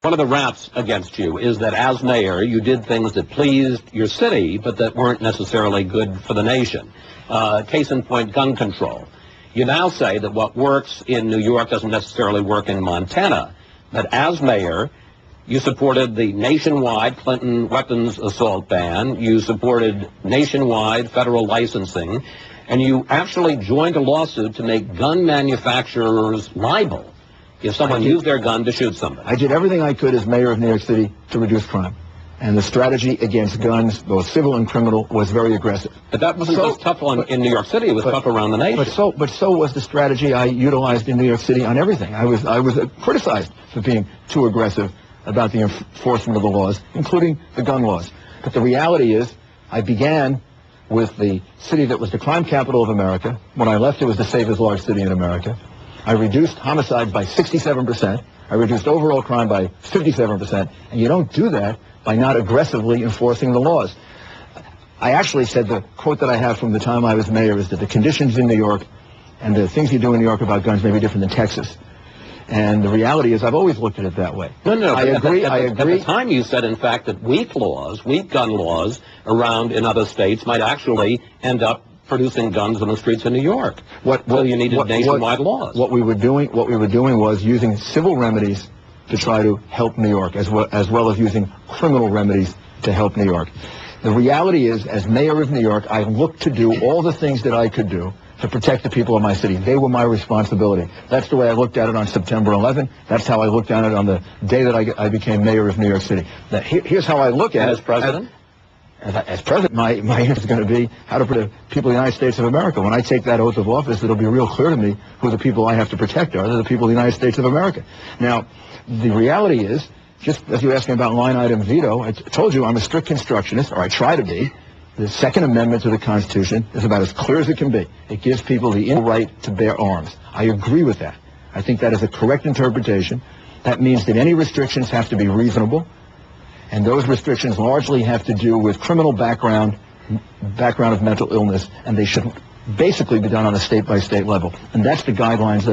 One of the raps against you is that as mayor, you did things that pleased your city, but that weren't necessarily good for the nation. Case in point, gun control. You now say that what works in New York doesn't necessarily work in Montana. But as mayor, you supported the nationwide Clinton weapons assault ban. You supported nationwide federal licensing. And you actually joined a lawsuit to make gun manufacturers liable if someone used their gun to shoot somebody. I did everything I could as mayor of New York City to reduce crime. And the strategy against guns, both civil and criminal, was very aggressive. But that wasn't just tough in New York City, it was tough around the nation. But so was the strategy I utilized in New York City on everything. I was criticized for being too aggressive about the enforcement of the laws, including the gun laws. But the reality is, I began with the city that was the crime capital of America. When I left, it was the safest large city in America. I reduced homicides by 67%. I reduced overall crime by 57%. And you don't do that by not aggressively enforcing the laws. I actually said, the quote that I have from the time I was mayor is that the conditions in New York and the things you do in New York about guns may be different than Texas. And the reality is, I've always looked at it that way. No, I agree. At the time you said, in fact, that weak gun laws around in other states might actually end up producing guns on the streets of New York. You needed nationwide laws. What we were doing was using civil remedies to try to help New York, as well as using criminal remedies to help New York. The reality is, as mayor of New York, I looked to do all the things that I could do to protect the people of my city. They were my responsibility. That's the way I looked at it on September 11th. That's how I looked at it on the day that I became mayor of New York City. Now, here's how I look at it. As president? As president, my answer is going to be how to protect the people of the United States of America. When I take that oath of office, it'll be real clear to me who the people I have to protect are. They're the people of the United States of America. Now, the reality is, just as you were asking about line item veto, I told you I'm a strict constructionist, or I try to be. The Second Amendment to the Constitution is about as clear as it can be. It gives people the right to bear arms. I agree with that. I think that is a correct interpretation. That means that any restrictions have to be reasonable, and those restrictions largely have to do with criminal background of mental illness, and they should basically be done on a state-by-state level. And that's the guidelines that